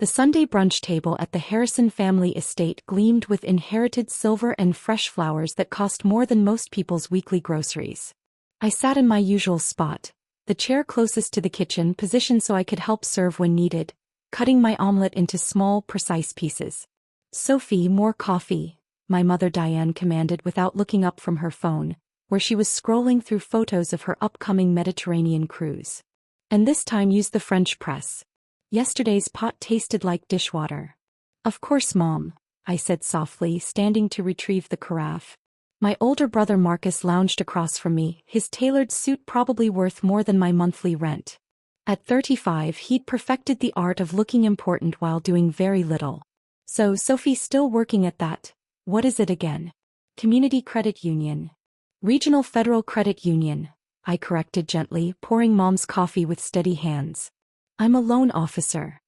The Sunday brunch table at the Harrison family estate gleamed with inherited silver and fresh flowers that cost more than most people's weekly groceries. I sat in my usual spot, the chair closest to the kitchen positioned so I could help serve when needed, cutting my omelet into small, precise pieces. "Sophie, more coffee," my mother Diane commanded without looking up from her phone, where she was scrolling through photos of her upcoming Mediterranean cruise. "And this time use the French press. Yesterday's pot tasted like dishwater." "Of course, Mom," I said softly, standing to retrieve the carafe. My older brother Marcus lounged across from me, his tailored suit probably worth more than my monthly rent. At 35, he'd perfected the art of looking important while doing very little. "So, Sophie's still working at that. What is it again?" "Community Credit Union." "Regional Federal Credit Union," I corrected gently, pouring Mom's coffee with steady hands. "I'm a loan officer."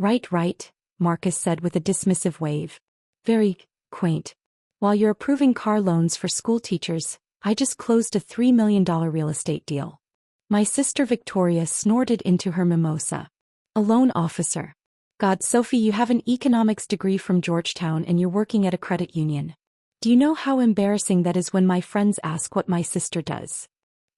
Right, Marcus said with a dismissive wave. "Very quaint. While you're approving car loans for school teachers, I just closed a $3 million real estate deal." My sister Victoria snorted into her mimosa. "A loan officer. God, Sophie, you have an economics degree from Georgetown and you're working at a credit union. Do you know how embarrassing that is when my friends ask what my sister does?"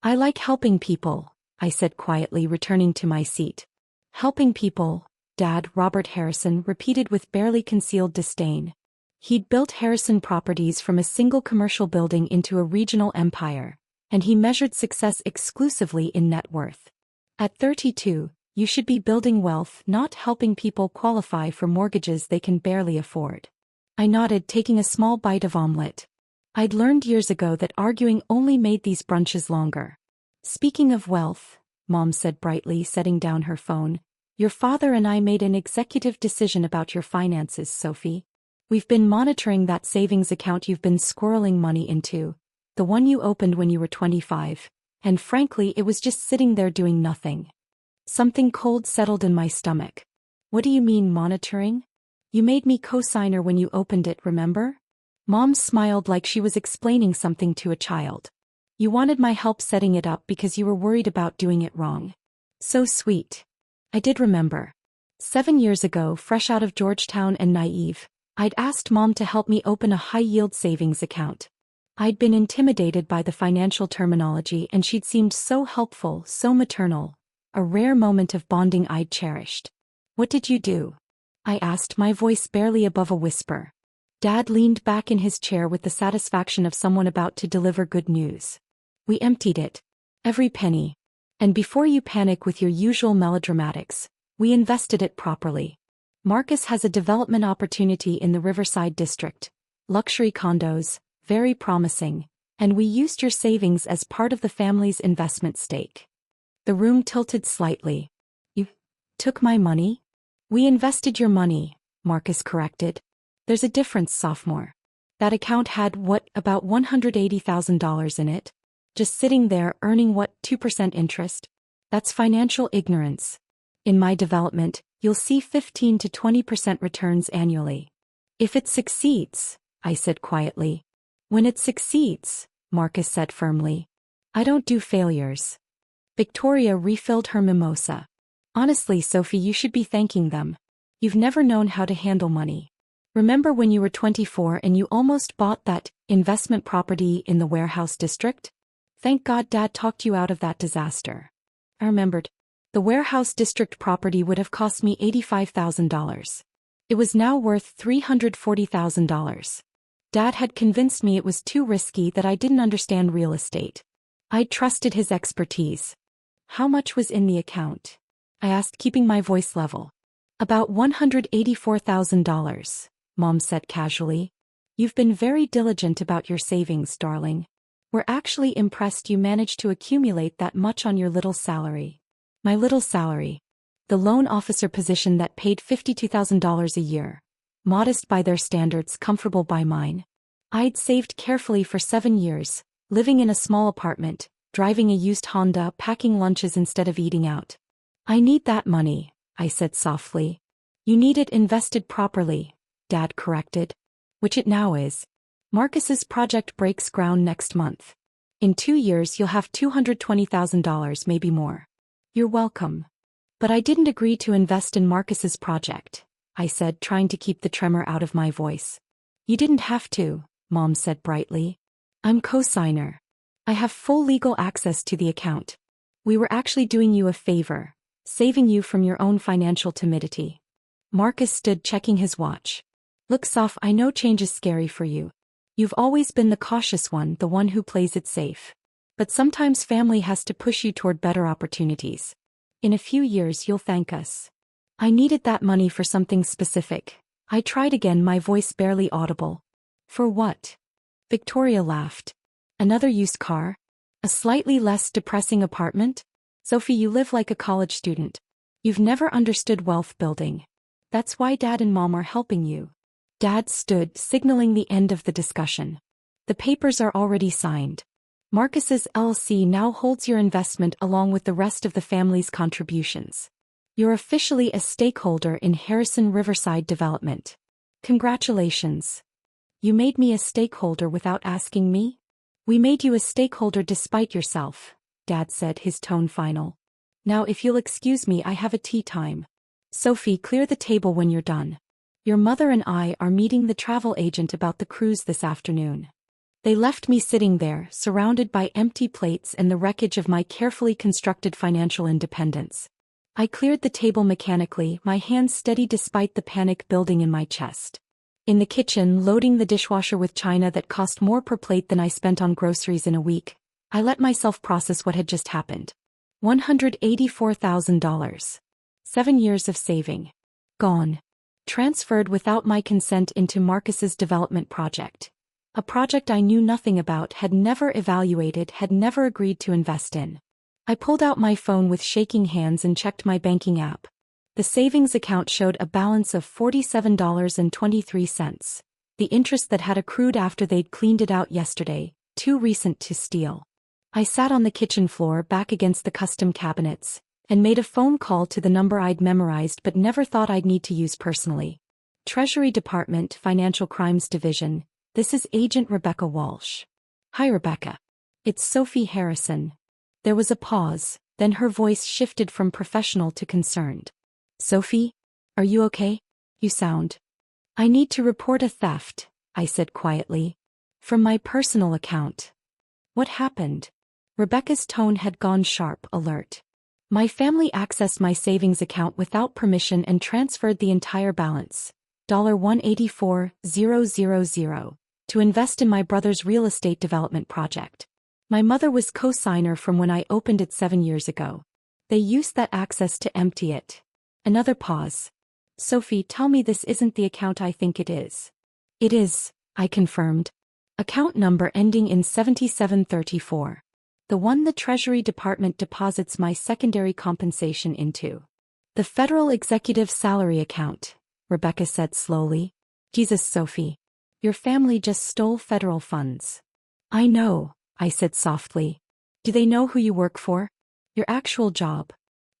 "I like helping people," I said quietly, returning to my seat. "Helping people," Dad, Robert Harrison, repeated with barely concealed disdain. He'd built Harrison Properties from a single commercial building into a regional empire, and he measured success exclusively in net worth. "At 32, you should be building wealth, not helping people qualify for mortgages they can barely afford." I nodded, taking a small bite of omelet. I'd learned years ago that arguing only made these brunches longer. "Speaking of wealth," Mom said brightly, setting down her phone, "your father and I made an executive decision about your finances, Sophie. We've been monitoring that savings account you've been squirreling money into, the one you opened when you were 25, and frankly it was just sitting there doing nothing." Something cold settled in my stomach. "What do you mean monitoring? You made me co-signer when you opened it, remember?" Mom smiled like she was explaining something to a child. "You wanted my help setting it up because you were worried about doing it wrong." So sweet. I did remember. 7 years ago, fresh out of Georgetown and naive, I'd asked Mom to help me open a high-yield savings account. I'd been intimidated by the financial terminology and she'd seemed so helpful, so maternal, a rare moment of bonding I'd cherished. "What did you do?" I asked, my voice barely above a whisper. Dad leaned back in his chair with the satisfaction of someone about to deliver good news. "We emptied it. Every penny. And before you panic with your usual melodramatics, we invested it properly. Marcus has a development opportunity in the Riverside district, luxury condos, very promising, and we used your savings as part of the family's investment stake." The room tilted slightly. "You took my money?" "We invested your money," Marcus corrected. "There's a difference, sophomore. That account had, about $180,000 in it? Just sitting there earning 2% interest? That's financial ignorance. In my development, you'll see 15 to 20% returns annually. If it succeeds," I said quietly. "When it succeeds," Marcus said firmly. "I don't do failures." Victoria refilled her mimosa. "Honestly, Sophie, you should be thanking them. You've never known how to handle money. Remember when you were 24 and you almost bought that investment property in the warehouse district? Thank God Dad talked you out of that disaster." I remembered. The warehouse district property would have cost me $85,000. It was now worth $340,000. Dad had convinced me it was too risky, that I didn't understand real estate. I'd trusted his expertise. "How much was in the account?" I asked, keeping my voice level. "About $184,000, Mom said casually. "You've been very diligent about your savings, darling. We're actually impressed you managed to accumulate that much on your little salary." My little salary. The loan officer position that paid $52,000 a year. Modest by their standards, comfortable by mine. I'd saved carefully for 7 years, living in a small apartment, driving a used Honda, packing lunches instead of eating out. "I need that money," I said softly. "You need it invested properly," Dad corrected. "Which it now is. Marcus's project breaks ground next month. In 2 years you'll have $220,000, maybe more." "You're welcome. But I didn't agree to invest in Marcus's project," I said, trying to keep the tremor out of my voice. You didn't have to, Mom said brightly. I'm co-signer. I have full legal access to the account. We were actually doing you a favor, saving you from your own financial timidity. Marcus stood checking his watch. Look, Soph, I know change is scary for you. You've always been the cautious one, the one who plays it safe. But sometimes family has to push you toward better opportunities. In a few years you'll thank us. I needed that money for something specific. I tried again, my voice barely audible. For what? Victoria laughed. Another used car? A slightly less depressing apartment? Sophie, you live like a college student. You've never understood wealth building. That's why Dad and Mom are helping you. Dad stood, signaling the end of the discussion. The papers are already signed. Marcus's LLC now holds your investment along with the rest of the family's contributions. You're officially a stakeholder in Harrison Riverside Development. Congratulations. You made me a stakeholder without asking me? We made you a stakeholder despite yourself, Dad said, his tone final. Now if you'll excuse me, I have a tea time. Sophie, clear the table when you're done. Your mother and I are meeting the travel agent about the cruise this afternoon. They left me sitting there, surrounded by empty plates and the wreckage of my carefully constructed financial independence. I cleared the table mechanically, my hands steady despite the panic building in my chest. In the kitchen, loading the dishwasher with china that cost more per plate than I spent on groceries in a week, I let myself process what had just happened. $184,000. 7 years of saving. Gone. Transferred without my consent into Marcus's development project. A project I knew nothing about, had never evaluated, had never agreed to invest in. I pulled out my phone with shaking hands and checked my banking app. The savings account showed a balance of $47.23. The interest that had accrued after they'd cleaned it out yesterday, too recent to steal. I sat on the kitchen floor back against the custom cabinets, and made a phone call to the number I'd memorized but never thought I'd need to use personally. Treasury Department, Financial Crimes Division. This is Agent Rebecca Walsh. Hi, Rebecca. It's Sophie Harrison. There was a pause, then her voice shifted from professional to concerned. Sophie? Are you okay? You sound. I need to report a theft, I said quietly. From my personal account. What happened? Rebecca's tone had gone sharp, alert. My family accessed my savings account without permission and transferred the entire balance, $184,000, to invest in my brother's real estate development project. My mother was co-signer from when I opened it 7 years ago. They used that access to empty it. Another pause. Sophie, tell me this isn't the account I think it is. It is, I confirmed. Account number ending in 7734. The one the Treasury Department deposits my secondary compensation into. The Federal Executive Salary Account, Rebecca said slowly. Jesus, Sophie. Your family just stole federal funds. I know, I said softly. Do they know who you work for? Your actual job?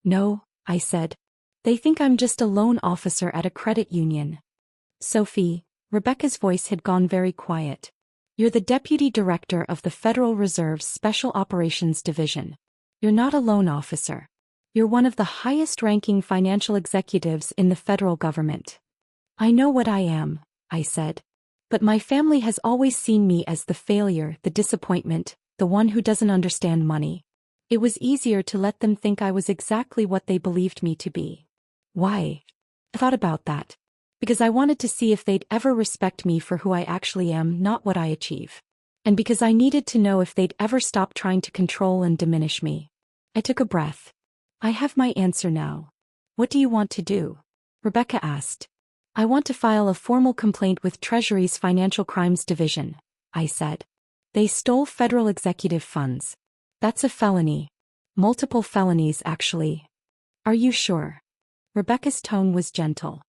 No, I said. They think I'm just a loan officer at a credit union. Sophie, Rebecca's voice had gone very quiet. You're the Deputy Director of the Federal Reserve's Special Operations Division. You're not a loan officer. You're one of the highest-ranking financial executives in the federal government. I know what I am, I said. But my family has always seen me as the failure, the disappointment, the one who doesn't understand money. It was easier to let them think I was exactly what they believed me to be. Why? I thought about that. Because I wanted to see if they'd ever respect me for who I actually am, not what I achieve. And because I needed to know if they'd ever stop trying to control and diminish me. I took a breath. I have my answer now. What do you want to do? Rebecca asked. I want to file a formal complaint with Treasury's Financial Crimes Division, I said. They stole federal executive funds. That's a felony. Multiple felonies, actually. Are you sure? Rebecca's tone was gentle.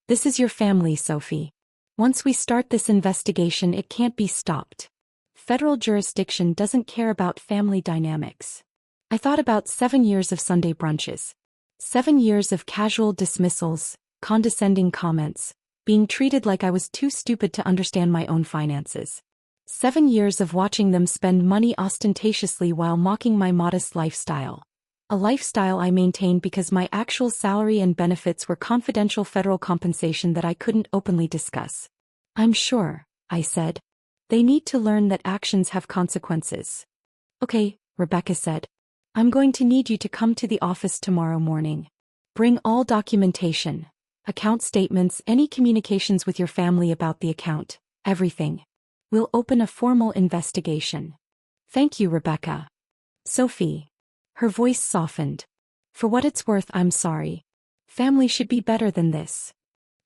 This is your family, Sophie. Once we start this investigation, it can't be stopped. Federal jurisdiction doesn't care about family dynamics. I thought about 7 years of Sunday brunches. 7 years of casual dismissals, condescending comments, being treated like I was too stupid to understand my own finances. 7 years of watching them spend money ostentatiously while mocking my modest lifestyle. A lifestyle I maintained because my actual salary and benefits were confidential federal compensation that I couldn't openly discuss. I'm sure, I said. They need to learn that actions have consequences. Okay, Rebecca said. I'm going to need you to come to the office tomorrow morning. Bring all documentation, account statements, any communications with your family about the account, everything. We'll open a formal investigation. Thank you, Rebecca. Sophie. Her voice softened. For what it's worth, I'm sorry. Family should be better than this.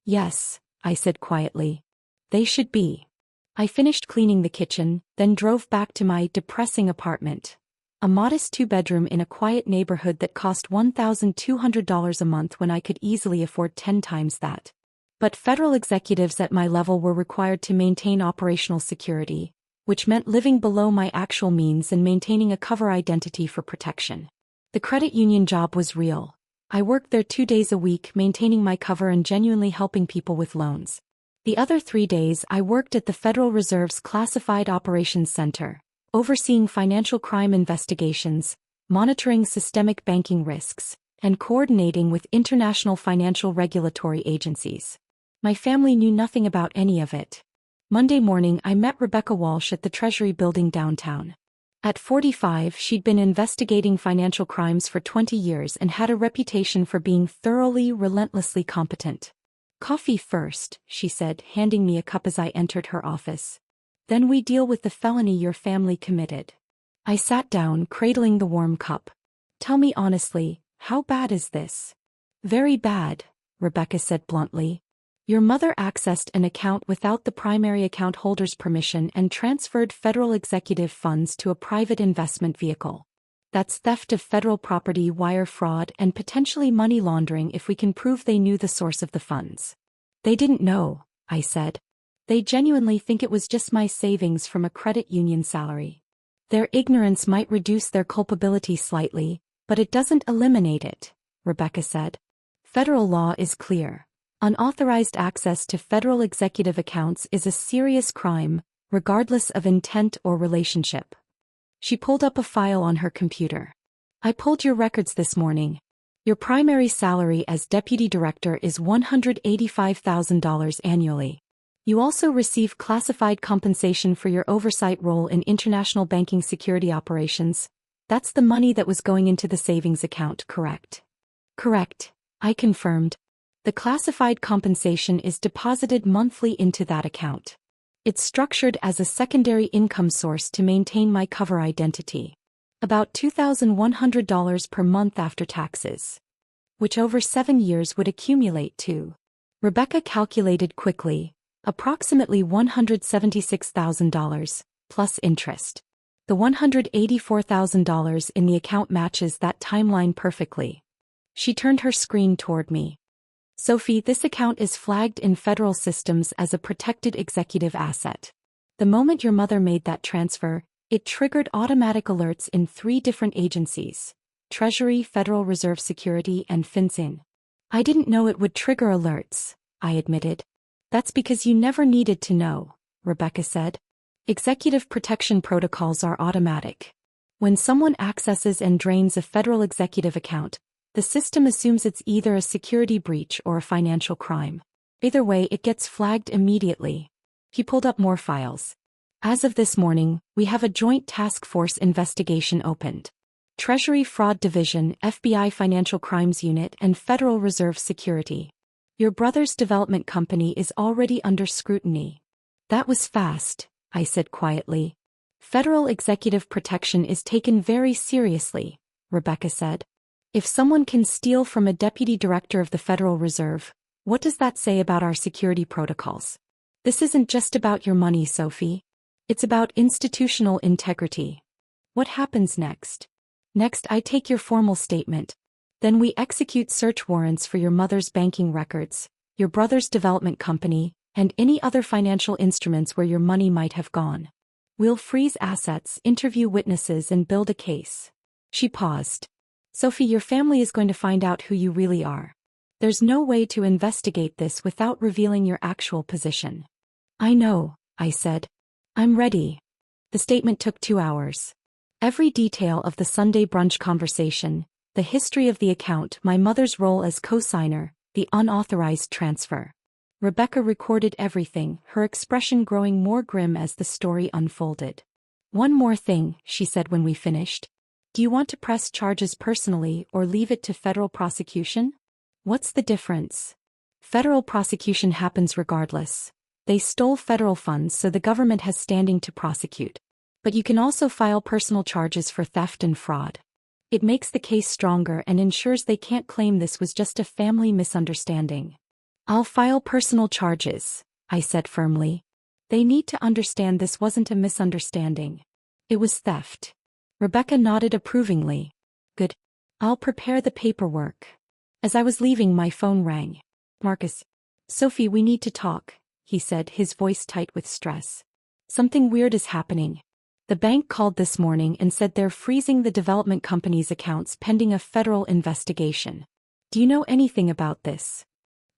Yes, I said quietly. They should be. I finished cleaning the kitchen, then drove back to my depressing apartment. A modest 2-bedroom in a quiet neighborhood that cost $1,200 a month when I could easily afford 10 times that. But federal executives at my level were required to maintain operational security, which meant living below my actual means and maintaining a cover identity for protection. The credit union job was real. I worked there 2 days a week, maintaining my cover and genuinely helping people with loans. The other 3 days I worked at the Federal Reserve's Classified Operations Center, overseeing financial crime investigations, monitoring systemic banking risks, and coordinating with international financial regulatory agencies. My family knew nothing about any of it. Monday morning I met Rebecca Walsh at the Treasury building downtown. At 45, she'd been investigating financial crimes for 20 years and had a reputation for being thoroughly, relentlessly competent. Coffee first, she said, handing me a cup as I entered her office. Then we deal with the felony your family committed. I sat down, cradling the warm cup. Tell me honestly, how bad is this? Very bad, Rebecca said bluntly. Your mother accessed an account without the primary account holder's permission and transferred federal executive funds to a private investment vehicle. That's theft of federal property, wire fraud, and potentially money laundering if we can prove they knew the source of the funds. They didn't know, I said. They genuinely think it was just my savings from a credit union salary. Their ignorance might reduce their culpability slightly, but it doesn't eliminate it, Rebecca said. Federal law is clear. Unauthorized access to federal executive accounts is a serious crime, regardless of intent or relationship. She pulled up a file on her computer. I pulled your records this morning. Your primary salary as deputy director is $185,000 annually. You also receive classified compensation for your oversight role in international banking security operations. That's the money that was going into the savings account, correct? Correct, I confirmed. The classified compensation is deposited monthly into that account. It's structured as a secondary income source to maintain my cover identity. About $2,100 per month after taxes. Which over 7 years would accumulate to. Rebecca calculated quickly. Approximately $176,000, plus interest. The $184,000 in the account matches that timeline perfectly. She turned her screen toward me. Sophie, this account is flagged in federal systems as a protected executive asset. The moment your mother made that transfer, it triggered automatic alerts in 3 different agencies: Treasury, Federal Reserve Security, and FinCEN. I didn't know it would trigger alerts, I admitted. That's because you never needed to know, Rebecca said. Executive protection protocols are automatic. When someone accesses and drains a federal executive account, the system assumes it's either a security breach or a financial crime. Either way, it gets flagged immediately. He pulled up more files. As of this morning, we have a joint task force investigation opened. Treasury Fraud Division, FBI Financial Crimes Unit, and Federal Reserve Security. Your brother's development company is already under scrutiny. That was fast, I said quietly. Federal executive protection is taken very seriously, Rebecca said. If someone can steal from a deputy director of the Federal Reserve, what does that say about our security protocols? This isn't just about your money, Sophie. It's about institutional integrity. What happens next? Next, I take your formal statement. Then we execute search warrants for your mother's banking records, your brother's development company, and any other financial instruments where your money might have gone. We'll freeze assets, interview witnesses, and build a case. She paused. Sophie, your family is going to find out who you really are. There's no way to investigate this without revealing your actual position. I know, I said. I'm ready. The statement took 2 hours. Every detail of the Sunday brunch conversation, The history of the account, my mother's role as co-signer, the unauthorized transfer. Rebecca recorded everything, her expression growing more grim as the story unfolded. One more thing, she said when we finished. Do you want to press charges personally or leave it to federal prosecution? What's the difference? Federal prosecution happens regardless. They stole federal funds, so the government has standing to prosecute. But you can also file personal charges for theft and fraud. It makes the case stronger and ensures they can't claim this was just a family misunderstanding. I'll file personal charges, I said firmly. They need to understand this wasn't a misunderstanding. It was theft. Rebecca nodded approvingly. Good. I'll prepare the paperwork. As I was leaving, my phone rang. Marcus. Sophie, we need to talk, he said, his voice tight with stress. Something weird is happening. The bank called this morning and said they're freezing the development company's accounts pending a federal investigation. Do you know anything about this?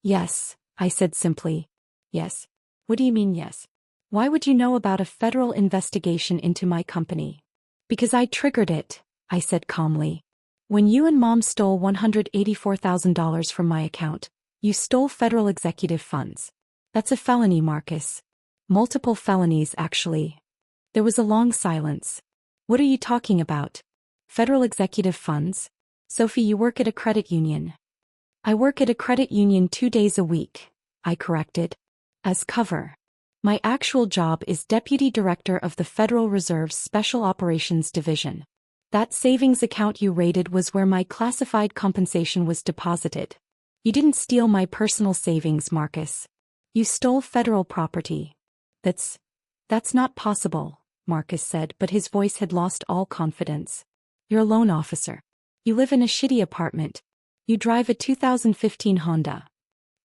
Yes, I said simply. Yes. What do you mean yes? Why would you know about a federal investigation into my company? Because I triggered it, I said calmly. When you and Mom stole $184,000 from my account, you stole federal executive funds. That's a felony, Marcus. Multiple felonies, actually. There was a long silence. What are you talking about? Federal executive funds? Sophie, you work at a credit union. I work at a credit union 2 days a week, I corrected. As cover. My actual job is Deputy Director of the Federal Reserve's Special Operations Division. That savings account you raided was where my classified compensation was deposited. You didn't steal my personal savings, Marcus. You stole federal property. That's not possible, Marcus said, but his voice had lost all confidence. You're a loan officer. You live in a shitty apartment. You drive a 2015 Honda.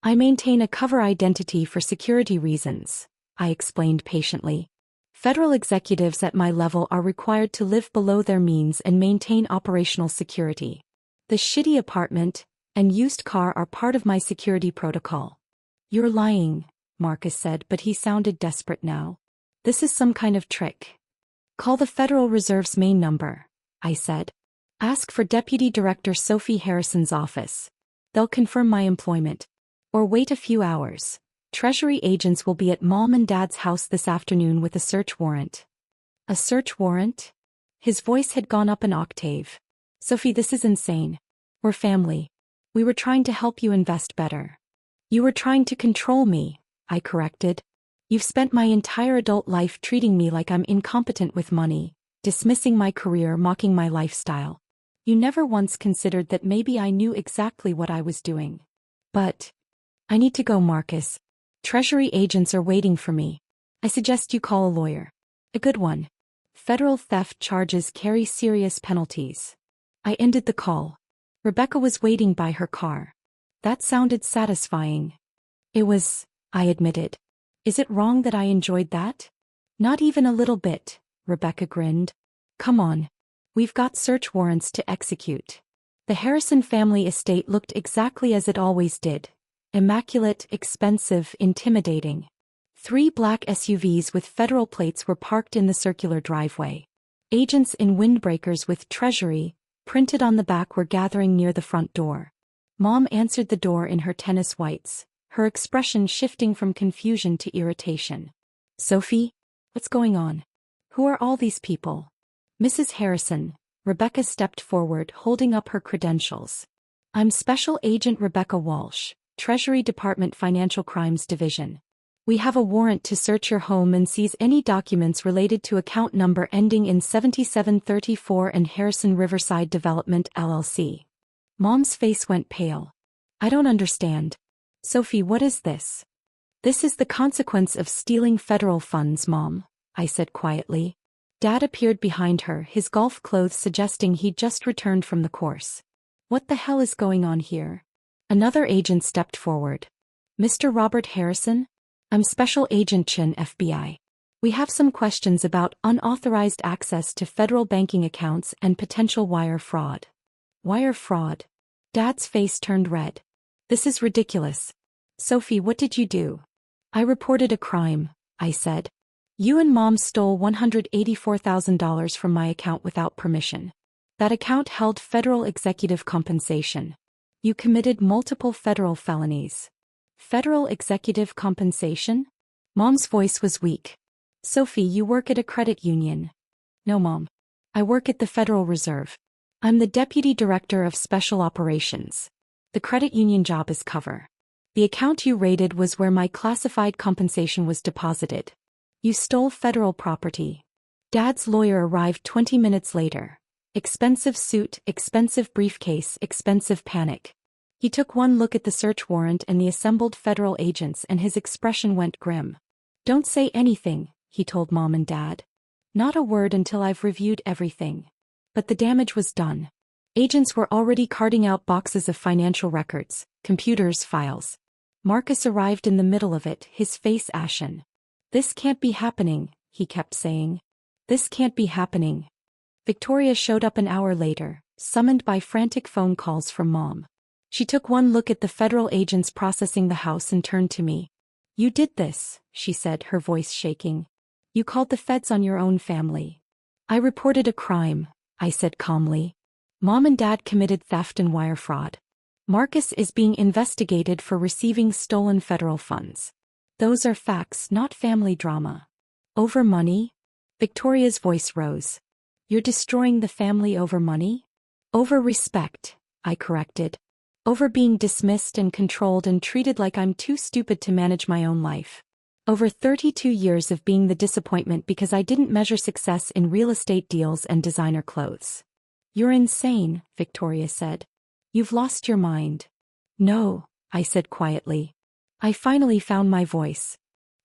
I maintain a cover identity for security reasons, I explained patiently. Federal executives at my level are required to live below their means and maintain operational security. The shitty apartment and used car are part of my security protocol. You're lying, Marcus said, but he sounded desperate now. This is some kind of trick. Call the Federal Reserve's main number, I said. Ask for Deputy Director Sophie Harrison's office. They'll confirm my employment. Or wait a few hours. Treasury agents will be at Mom and Dad's house this afternoon with a search warrant. A search warrant? His voice had gone up an octave. Sophie, this is insane. We're family. We were trying to help you invest better. You were trying to control me, I corrected. You've spent my entire adult life treating me like I'm incompetent with money, dismissing my career, mocking my lifestyle. You never once considered that maybe I knew exactly what I was doing. But I need to go, Marcus. Treasury agents are waiting for me. I suggest you call a lawyer. A good one. Federal theft charges carry serious penalties. I ended the call. Rebecca was waiting by her car. That sounded satisfying. It was, I admitted. Is it wrong that I enjoyed that? Not even a little bit, Rebecca grinned. Come on. We've got search warrants to execute. The Harrison family estate looked exactly as it always did. Immaculate, expensive, intimidating. 3 black SUVs with federal plates were parked in the circular driveway. Agents in windbreakers with Treasury printed on the back were gathering near the front door. Mom answered the door in her tennis whites, her expression shifting from confusion to irritation. Sophie? What's going on? Who are all these people? Mrs. Harrison, Rebecca stepped forward, holding up her credentials. I'm Special Agent Rebecca Walsh, Treasury Department Financial Crimes Division. We have a warrant to search your home and seize any documents related to account number ending in 7734 and Harrison Riverside Development, LLC. Mom's face went pale. I don't understand. Sophie, what is this? This is the consequence of stealing federal funds, Mom, I said quietly. Dad appeared behind her, his golf clothes suggesting he'd just returned from the course. What the hell is going on here? Another agent stepped forward. Mr. Robert Harrison? I'm Special Agent Chin, FBI. We have some questions about unauthorized access to federal banking accounts and potential wire fraud. Wire fraud? Dad's face turned red. This is ridiculous. Sophie, what did you do? I reported a crime, I said. You and Mom stole $184,000 from my account without permission. That account held federal executive compensation. You committed multiple federal felonies. Federal executive compensation? Mom's voice was weak. Sophie, you work at a credit union. No, Mom. I work at the Federal Reserve. I'm the Deputy Director of Special Operations. The credit union job is cover. The account you raided was where my classified compensation was deposited. You stole federal property. Dad's lawyer arrived 20 minutes later. Expensive suit, expensive briefcase, expensive panic. He took one look at the search warrant and the assembled federal agents and his expression went grim. Don't say anything, he told Mom and Dad. Not a word until I've reviewed everything. But the damage was done. Agents were already carting out boxes of financial records, computers, files. Marcus arrived in the middle of it, his face ashen. This can't be happening, he kept saying. This can't be happening. Victoria showed up an hour later, summoned by frantic phone calls from Mom. She took one look at the federal agents processing the house and turned to me. You did this, she said, her voice shaking. You called the feds on your own family. I reported a crime, I said calmly. Mom and Dad committed theft and wire fraud. Marcus is being investigated for receiving stolen federal funds. Those are facts, not family drama. Over money? Victoria's voice rose. You're destroying the family over money? Over respect, I corrected. Over being dismissed and controlled and treated like I'm too stupid to manage my own life. Over 32 years of being the disappointment because I didn't measure success in real estate deals and designer clothes. You're insane, Victoria said. You've lost your mind. No, I said quietly. I finally found my voice.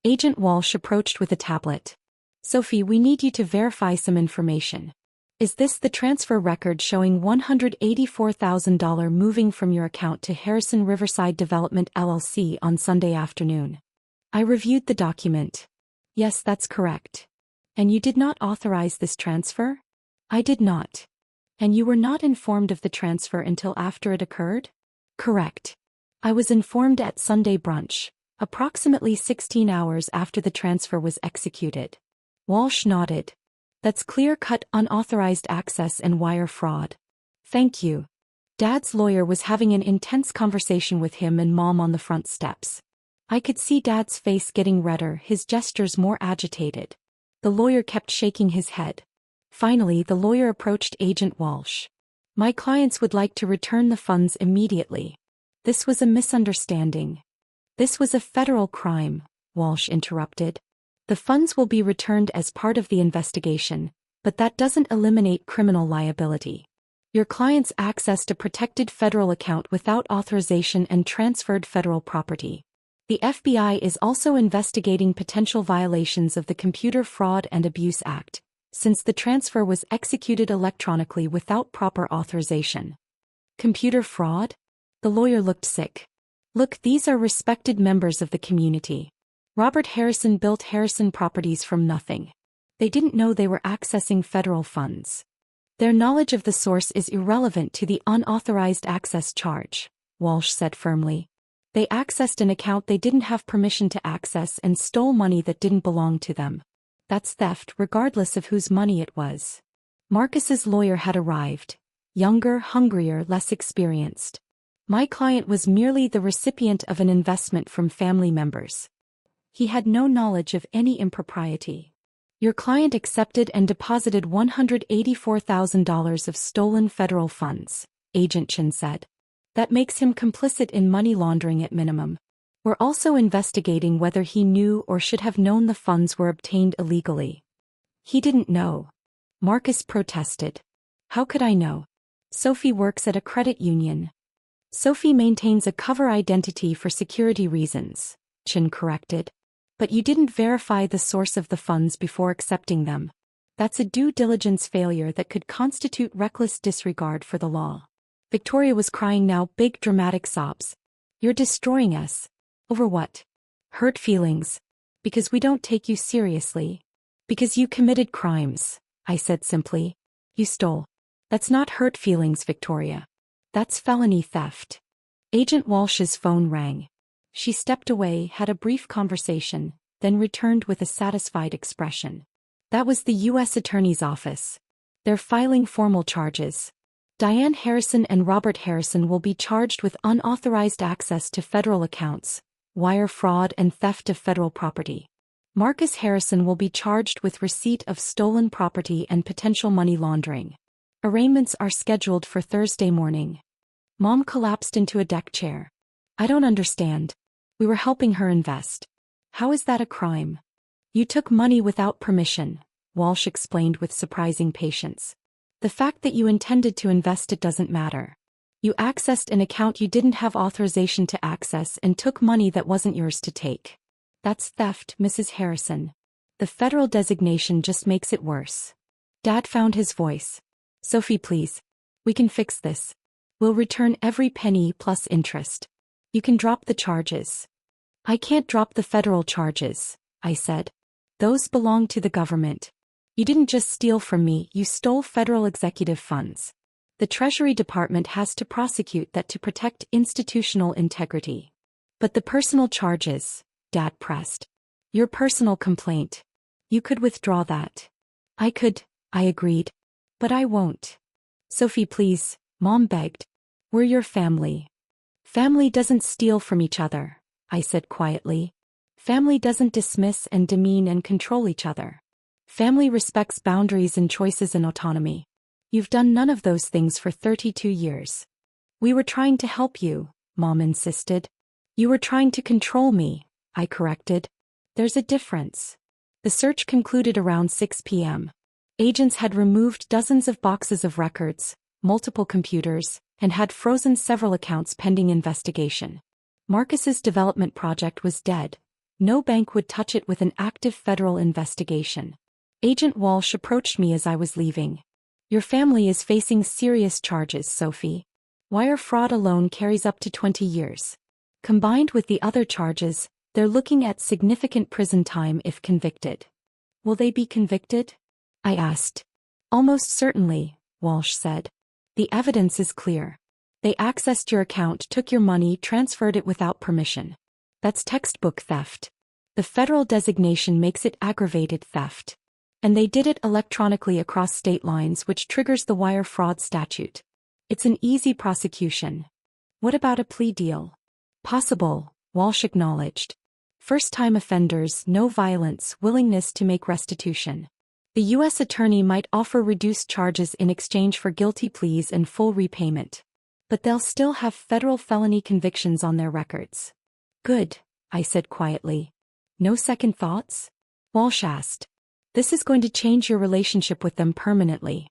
Agent Walsh approached with a tablet. Sophie, we need you to verify some information. Is this the transfer record showing $184,000 moving from your account to Harrison Riverside Development LLC on Sunday afternoon? I reviewed the document. Yes, that's correct. And you did not authorize this transfer? I did not. And you were not informed of the transfer until after it occurred? Correct. I was informed at Sunday brunch, approximately 16 hours after the transfer was executed. Walsh nodded. That's clear-cut unauthorized access and wire fraud. Thank you. Dad's lawyer was having an intense conversation with him and Mom on the front steps. I could see Dad's face getting redder, his gestures more agitated. The lawyer kept shaking his head. Finally, the lawyer approached Agent Walsh. My clients would like to return the funds immediately. This was a misunderstanding. This was a federal crime, Walsh interrupted. The funds will be returned as part of the investigation, but that doesn't eliminate criminal liability. Your clients accessed a protected federal account without authorization and transferred federal property. The FBI is also investigating potential violations of the Computer Fraud and Abuse Act, since the transfer was executed electronically without proper authorization. Computer fraud? The lawyer looked sick. Look, these are respected members of the community. Robert Harrison built Harrison Properties from nothing. They didn't know they were accessing federal funds. Their knowledge of the source is irrelevant to the unauthorized access charge, Walsh said firmly. They accessed an account they didn't have permission to access and stole money that didn't belong to them. That's theft regardless of whose money it was. Marcus's lawyer had arrived. Younger, hungrier, less experienced. My client was merely the recipient of an investment from family members. He had no knowledge of any impropriety. Your client accepted and deposited $184,000 of stolen federal funds, Agent Chin said. That makes him complicit in money laundering at minimum. We're also investigating whether he knew or should have known the funds were obtained illegally. He didn't know. Marcus protested. How could I know? Sophie works at a credit union. Sophie maintains a cover identity for security reasons, Chin corrected. But you didn't verify the source of the funds before accepting them. That's a due diligence failure that could constitute reckless disregard for the law. Victoria was crying now, big dramatic sobs. You're destroying us. Over what? Hurt feelings. Because we don't take you seriously. Because you committed crimes, I said simply. You stole. That's not hurt feelings, Victoria. That's felony theft. Agent Walsh's phone rang. She stepped away, had a brief conversation, then returned with a satisfied expression. That was the U.S. Attorney's office. They're filing formal charges. Diane Harrison and Robert Harrison will be charged with unauthorized access to federal accounts, wire fraud and theft of federal property. Marcus Harrison will be charged with receipt of stolen property and potential money laundering. Arraignments are scheduled for Thursday morning. Mom collapsed into a deck chair. I don't understand. We were helping her invest. How is that a crime? You took money without permission, Walsh explained with surprising patience. The fact that you intended to invest it doesn't matter. You accessed an account you didn't have authorization to access and took money that wasn't yours to take. That's theft, Mrs. Harrison. The federal designation just makes it worse. Dad found his voice. Sophie, please. We can fix this. We'll return every penny plus interest. You can drop the charges. I can't drop the federal charges, I said. Those belong to the government. You didn't just steal from me, you stole federal executive funds. The Treasury Department has to prosecute that to protect institutional integrity. But the personal charges, Dad pressed. Your personal complaint. You could withdraw that. I could, I agreed. But I won't. Sophie, please, Mom begged. We're your family. Family doesn't steal from each other, I said quietly. Family doesn't dismiss and demean and control each other. Family respects boundaries and choices and autonomy. You've done none of those things for 32 years. We were trying to help you, Mom insisted. You were trying to control me, I corrected. There's a difference. The search concluded around 6 p.m. Agents had removed dozens of boxes of records, multiple computers, and had frozen several accounts pending investigation. Marcus's development project was dead. No bank would touch it with an active federal investigation. Agent Walsh approached me as I was leaving. Your family is facing serious charges, Sophie. Wire fraud alone carries up to 20 years. Combined with the other charges, they're looking at significant prison time if convicted. Will they be convicted? I asked. Almost certainly, Walsh said. The evidence is clear. They accessed your account, took your money, transferred it without permission. That's textbook theft. The federal designation makes it aggravated theft. And they did it electronically across state lines, which triggers the wire fraud statute. It's an easy prosecution. What about a plea deal? Possible, Walsh acknowledged. First-time offenders, no violence, willingness to make restitution. The U.S. attorney might offer reduced charges in exchange for guilty pleas and full repayment. But they'll still have federal felony convictions on their records. Good, I said quietly. No second thoughts? Walsh asked. This is going to change your relationship with them permanently.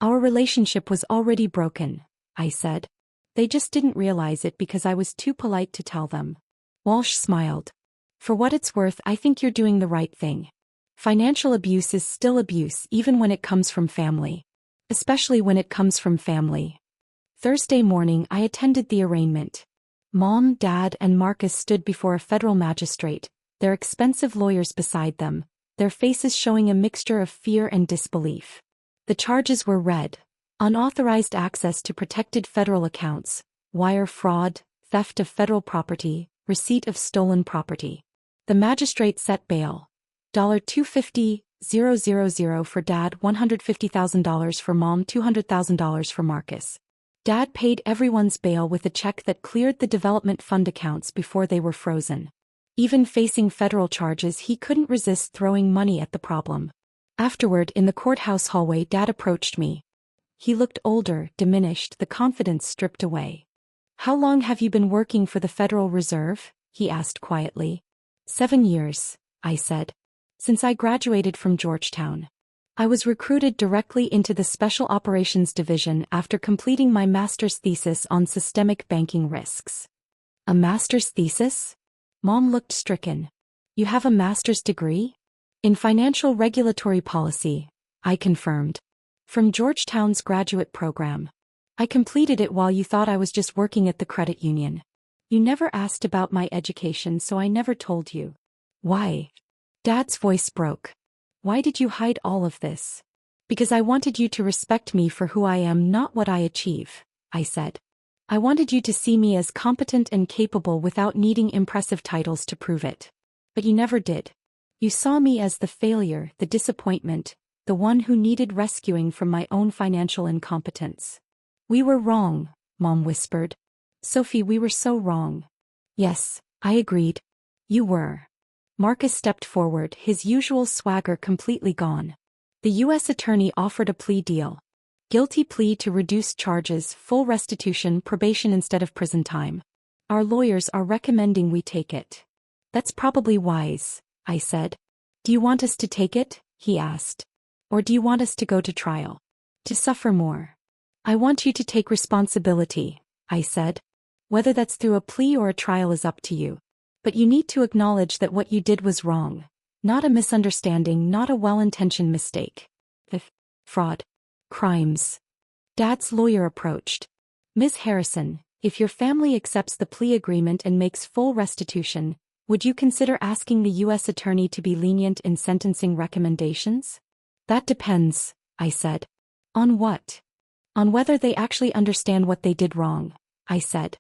Our relationship was already broken, I said. They just didn't realize it because I was too polite to tell them. Walsh smiled. For what it's worth, I think you're doing the right thing. Financial abuse is still abuse even when it comes from family. Especially when it comes from family. Thursday morning I attended the arraignment. Mom, Dad, and Marcus stood before a federal magistrate, their expensive lawyers beside them, their faces showing a mixture of fear and disbelief. The charges were read: unauthorized access to protected federal accounts, wire fraud, theft of federal property, receipt of stolen property. The magistrate set bail. $250,000 for Dad, $150,000 for Mom, $200,000 for Marcus. Dad paid everyone's bail with a check that cleared the development fund accounts before they were frozen. Even facing federal charges, he couldn't resist throwing money at the problem. Afterward, in the courthouse hallway, Dad approached me. He looked older, diminished, the confidence stripped away. How long have you been working for the Federal Reserve? He asked quietly. 7 years, I said. Since I graduated from Georgetown. I was recruited directly into the Special Operations Division after completing my master's thesis on systemic banking risks. A master's thesis? Mom looked stricken. You have a master's degree? In financial regulatory policy, I confirmed. From Georgetown's graduate program. I completed it while you thought I was just working at the credit union. You never asked about my education, so I never told you. Why? Dad's voice broke. Why did you hide all of this? Because I wanted you to respect me for who I am, not what I achieve, I said. I wanted you to see me as competent and capable without needing impressive titles to prove it. But you never did. You saw me as the failure, the disappointment, the one who needed rescuing from my own financial incompetence. We were wrong, Mom whispered. Sophie, we were so wrong. Yes, I agreed. You were. Marcus stepped forward, his usual swagger completely gone. The U.S. attorney offered a plea deal. Guilty plea to reduced charges, full restitution, probation instead of prison time. Our lawyers are recommending we take it. That's probably wise, I said. Do you want us to take it? He asked. Or do you want us to go to trial? To suffer more? I want you to take responsibility, I said. Whether that's through a plea or a trial is up to you. But you need to acknowledge that what you did was wrong. Not a misunderstanding, not a well-intentioned mistake. Fraud. Crimes. Dad's lawyer approached. Ms. Harrison, if your family accepts the plea agreement and makes full restitution, would you consider asking the U.S. attorney to be lenient in sentencing recommendations? That depends, I said. On what? On whether they actually understand what they did wrong, I said.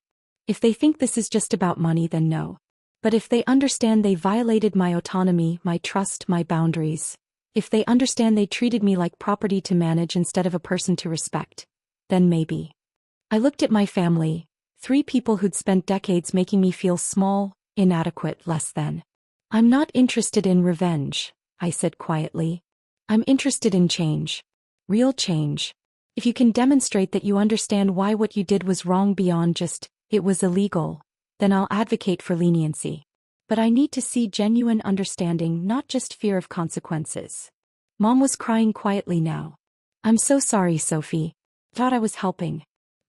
If they think this is just about money, then no. But if they understand they violated my autonomy, my trust, my boundaries, if they understand they treated me like property to manage instead of a person to respect, then maybe. I looked at my family, 3 people who'd spent decades making me feel small, inadequate, less than. I'm not interested in revenge, I said quietly. I'm interested in change. Real change. If you can demonstrate that you understand why what you did was wrong beyond just, it was illegal, then I'll advocate for leniency. But I need to see genuine understanding, not just fear of consequences. Mom was crying quietly now. I'm so sorry, Sophie. Thought I was helping.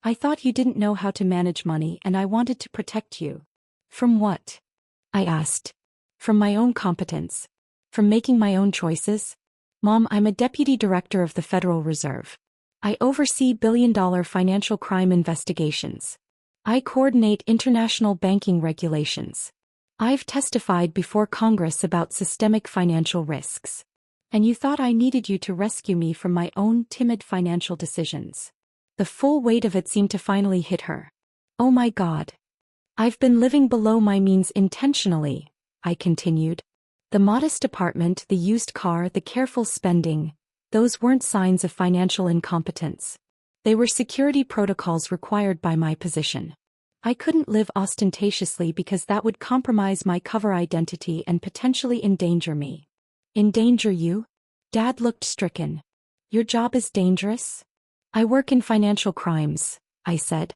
I thought you didn't know how to manage money and I wanted to protect you. From what? I asked. From my own competence. From making my own choices? Mom, I'm a deputy director of the Federal Reserve. I oversee billion-dollar financial crime investigations. I coordinate international banking regulations. I've testified before Congress about systemic financial risks. And you thought I needed you to rescue me from my own timid financial decisions. The full weight of it seemed to finally hit her. Oh my God. I've been living below my means intentionally, I continued. The modest apartment, the used car, the careful spending, those weren't signs of financial incompetence. They were security protocols required by my position. I couldn't live ostentatiously because that would compromise my cover identity and potentially endanger me. Endanger you? Dad looked stricken. Your job is dangerous? I work in financial crimes, I said.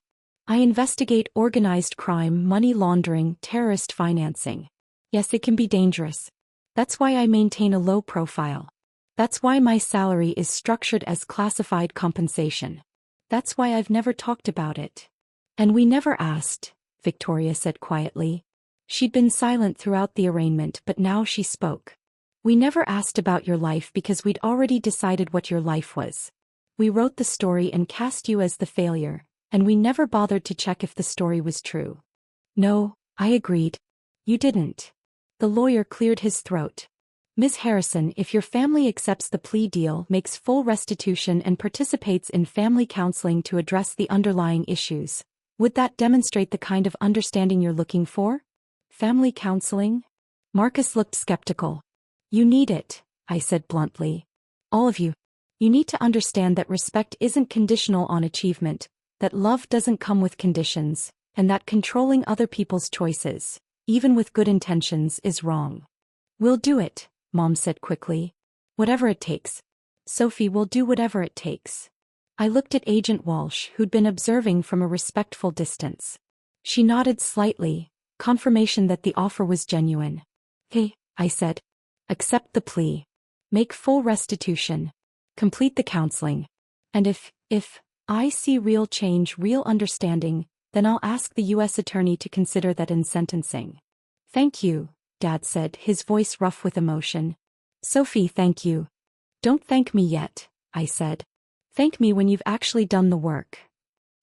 I investigate organized crime, money laundering, terrorist financing. Yes, it can be dangerous. That's why I maintain a low profile. That's why my salary is structured as classified compensation. That's why I've never talked about it. And we never asked, Victoria said quietly. She'd been silent throughout the arraignment, but now she spoke. We never asked about your life because we'd already decided what your life was. We wrote the story and cast you as the failure, and we never bothered to check if the story was true. No, I agreed. You didn't. The lawyer cleared his throat. Ms. Harrison, if your family accepts the plea deal, makes full restitution and participates in family counseling to address the underlying issues, would that demonstrate the kind of understanding you're looking for? Family counseling? Marcus looked skeptical. You need it, I said bluntly. All of you. You need to understand that respect isn't conditional on achievement, that love doesn't come with conditions, and that controlling other people's choices, even with good intentions, is wrong. We'll do it, Mom said quickly. Whatever it takes. Sophie, will do whatever it takes. I looked at Agent Walsh, who'd been observing from a respectful distance. She nodded slightly, confirmation that the offer was genuine. Hey, I said. Accept the plea. Make full restitution. Complete the counseling. And if I see real change, real understanding, then I'll ask the U.S. attorney to consider that in sentencing. Thank you, Dad said, his voice rough with emotion. Sophie, thank you. Don't thank me yet, I said. Thank me when you've actually done the work.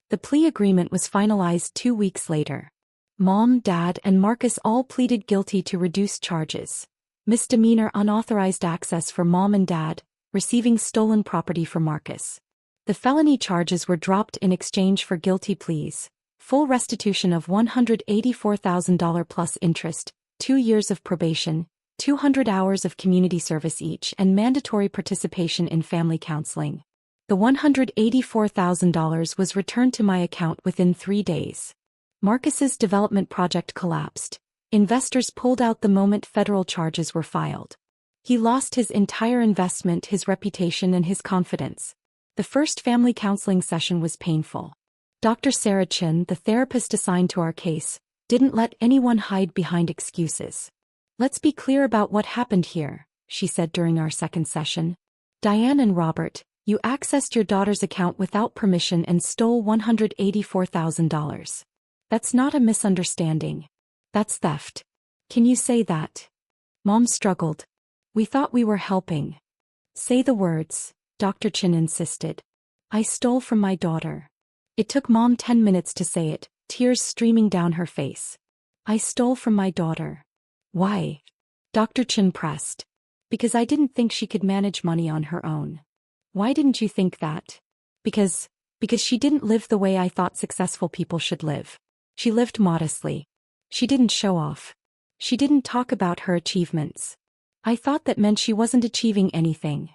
The plea agreement was finalized 2 weeks later. Mom, Dad, and Marcus all pleaded guilty to reduced charges. Misdemeanor unauthorized access for Mom and Dad, receiving stolen property for Marcus. The felony charges were dropped in exchange for guilty pleas, full restitution of $184,000 plus interest, 2 years of probation, 200 hours of community service each, and mandatory participation in family counseling. The $184,000 was returned to my account within 3 days. Marcus's development project collapsed. Investors pulled out the moment federal charges were filed. He lost his entire investment, his reputation, and his confidence. The first family counseling session was painful. Dr. Sarah Chin, the therapist assigned to our case, didn't let anyone hide behind excuses. "Let's be clear about what happened here," she said during our second session. "Diane and Robert, you accessed your daughter's account without permission and stole $184,000. That's not a misunderstanding. That's theft. Can you say that?" Mom struggled. "We thought we were helping." "Say the words," Dr. Chin insisted. "I stole from my daughter." It took Mom 10 minutes to say it, tears streaming down her face. "I stole from my daughter." "Why?" Dr. Chin pressed. "Because I didn't think she could manage money on her own." "Why didn't you think that?" Because she didn't live the way I thought successful people should live. She lived modestly. She didn't show off. She didn't talk about her achievements. I thought that meant she wasn't achieving anything.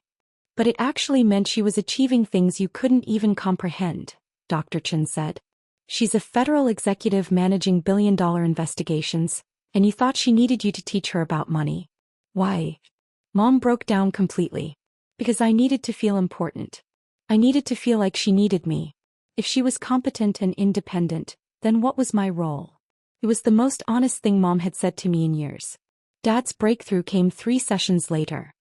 But it actually meant she was achieving things you couldn't even comprehend," Dr. Chin said. "She's a federal executive managing billion-dollar investigations, and you thought she needed you to teach her about money. Why?" Mom broke down completely. "Because I needed to feel important. I needed to feel like she needed me. If she was competent and independent, then what was my role?" It was the most honest thing Mom had said to me in years. Dad's breakthrough came 3 sessions later.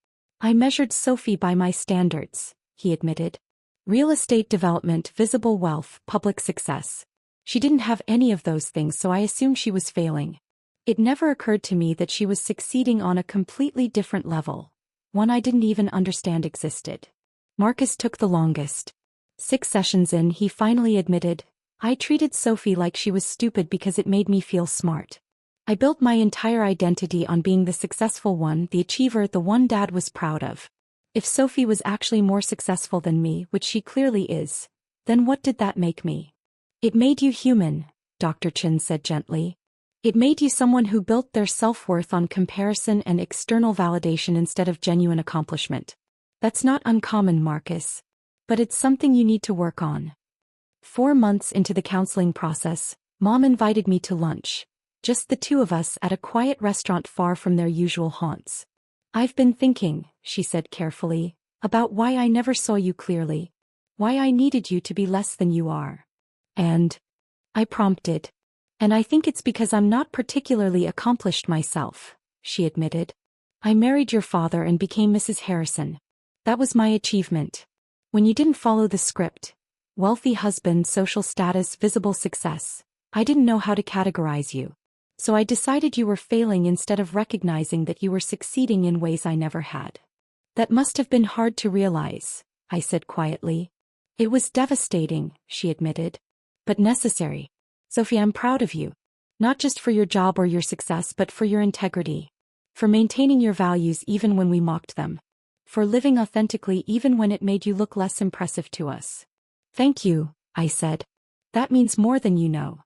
"I measured Sophie by my standards," he admitted. "Real estate development, visible wealth, public success. She didn't have any of those things, so I assumed she was failing. It never occurred to me that she was succeeding on a completely different level, one I didn't even understand existed." Marcus took the longest. 6 sessions in, he finally admitted, "I treated Sophie like she was stupid because it made me feel smart. I built my entire identity on being the successful one, the achiever, the one Dad was proud of. If Sophie was actually more successful than me, which she clearly is, then what did that make me?" "It made you human," Dr. Chin said gently. "It made you someone who built their self-worth on comparison and external validation instead of genuine accomplishment. That's not uncommon, Marcus. But it's something you need to work on." 4 months into the counseling process, Mom invited me to lunch. Just the 2 of us at a quiet restaurant far from their usual haunts. "I've been thinking," she said carefully, "about why I never saw you clearly. Why I needed you to be less than you are." "And?" I prompted. "And I think it's because I'm not particularly accomplished myself," she admitted. "I married your father and became Mrs. Harrison. That was my achievement. When you didn't follow the script, wealthy husband, social status, visible success, I didn't know how to categorize you. So I decided you were failing instead of recognizing that you were succeeding in ways I never had." "That must have been hard to realize," I said quietly. "It was devastating," she admitted. "But necessary. Sophie, I'm proud of you. Not just for your job or your success, but for your integrity. For maintaining your values even when we mocked them. For living authentically even when it made you look less impressive to us." "Thank you," I said. "That means more than you know."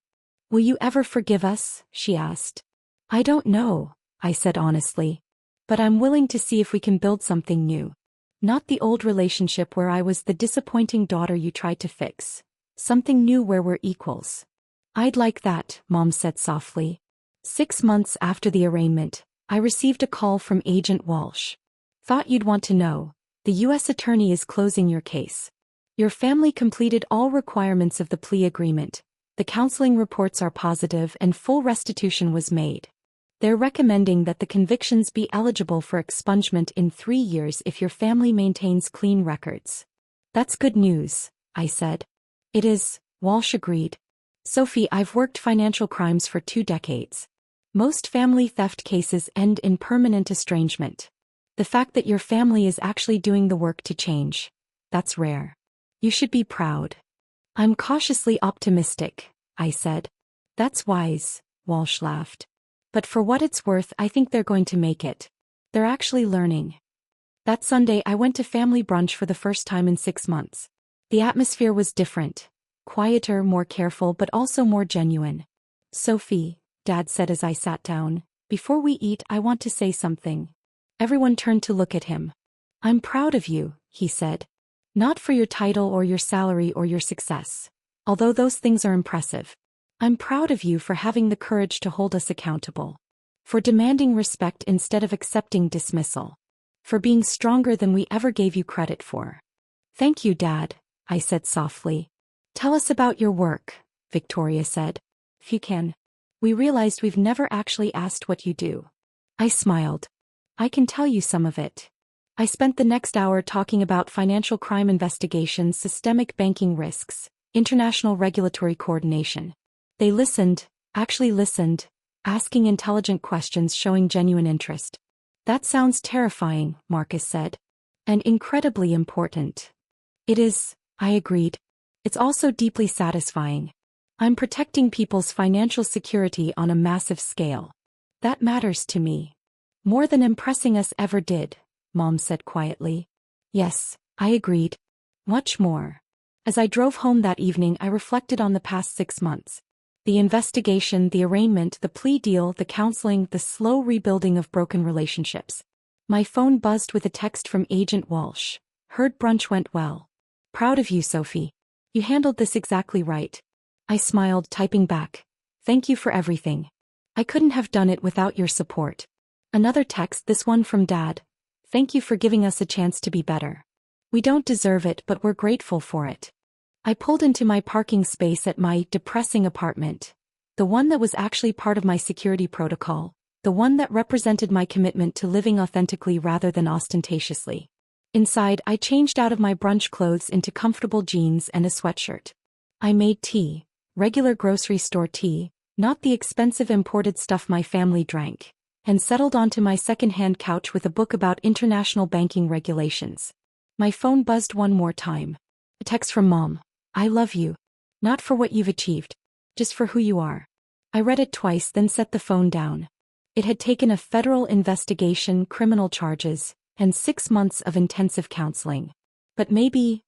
"Will you ever forgive us?" she asked. "I don't know," I said honestly. "But I'm willing to see if we can build something new. Not the old relationship where I was the disappointing daughter you tried to fix. Something new where we're equals." "I'd like that," Mom said softly. 6 months after the arraignment, I received a call from Agent Walsh. "Thought you'd want to know. The U.S. Attorney is closing your case. Your family completed all requirements of the plea agreement. The counseling reports are positive and full restitution was made. They're recommending that the convictions be eligible for expungement in 3 years if your family maintains clean records." "That's good news," I said. "It is," Walsh agreed. "Sophie, I've worked financial crimes for 2 decades. Most family theft cases end in permanent estrangement. The fact that your family is actually doing the work to change, that's rare. You should be proud." "I'm cautiously optimistic," I said. "That's wise," Walsh laughed. "But for what it's worth, I think they're going to make it. They're actually learning." That Sunday I went to family brunch for the first time in 6 months. The atmosphere was different. Quieter, more careful, but also more genuine. "Sophie," Dad said as I sat down, Before we eat, I want to say something. Everyone turned to look at him. I'm proud of you, he said. Not for your title or your salary or your success. Although those things are impressive. I'm proud of you for having the courage to hold us accountable. For demanding respect instead of accepting dismissal. For being stronger than we ever gave you credit for. Thank you, Dad, I said softly. Tell us about your work, Victoria said. If you can. We realized we've never actually asked what you do. I smiled. I can tell you some of it. I spent the next hour talking about financial crime investigations, systemic banking risks, international regulatory coordination. They listened, actually listened, asking intelligent questions, showing genuine interest. That sounds terrifying, Marcus said. And incredibly important. It is, I agreed. It's also deeply satisfying. I'm protecting people's financial security on a massive scale. That matters to me. More than impressing us ever did, Mom said quietly. Yes, I agreed. Much more. As I drove home that evening, I reflected on the past 6 months. The investigation, the arraignment, the plea deal, the counseling, the slow rebuilding of broken relationships. My phone buzzed with a text from Agent Walsh. Heard brunch went well. Proud of you, Sophie. You handled this exactly right. I smiled, typing back. Thank you for everything. I couldn't have done it without your support. Another text, this one from Dad. Thank you for giving us a chance to be better. We don't deserve it, but we're grateful for it. I pulled into my parking space at my depressing apartment. The one that was actually part of my security protocol. The one that represented my commitment to living authentically rather than ostentatiously. Inside, I changed out of my brunch clothes into comfortable jeans and a sweatshirt. I made tea, regular grocery store tea, not the expensive imported stuff my family drank, and settled onto my second-hand couch with a book about international banking regulations. My phone buzzed one more time. A text from Mom. I love you. Not for what you've achieved, just for who you are. I read it twice, then set the phone down. It had taken a federal investigation, criminal charges, and 6 months of intensive counseling. But maybe,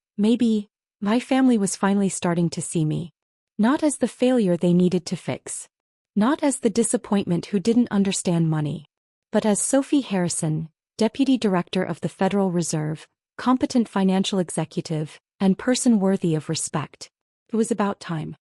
my family was finally starting to see me. Not as the failure they needed to fix. Not as the disappointment who didn't understand money. But as Sophie Harrison, Deputy Director of the Federal Reserve, competent financial executive, and person worthy of respect. It was about time.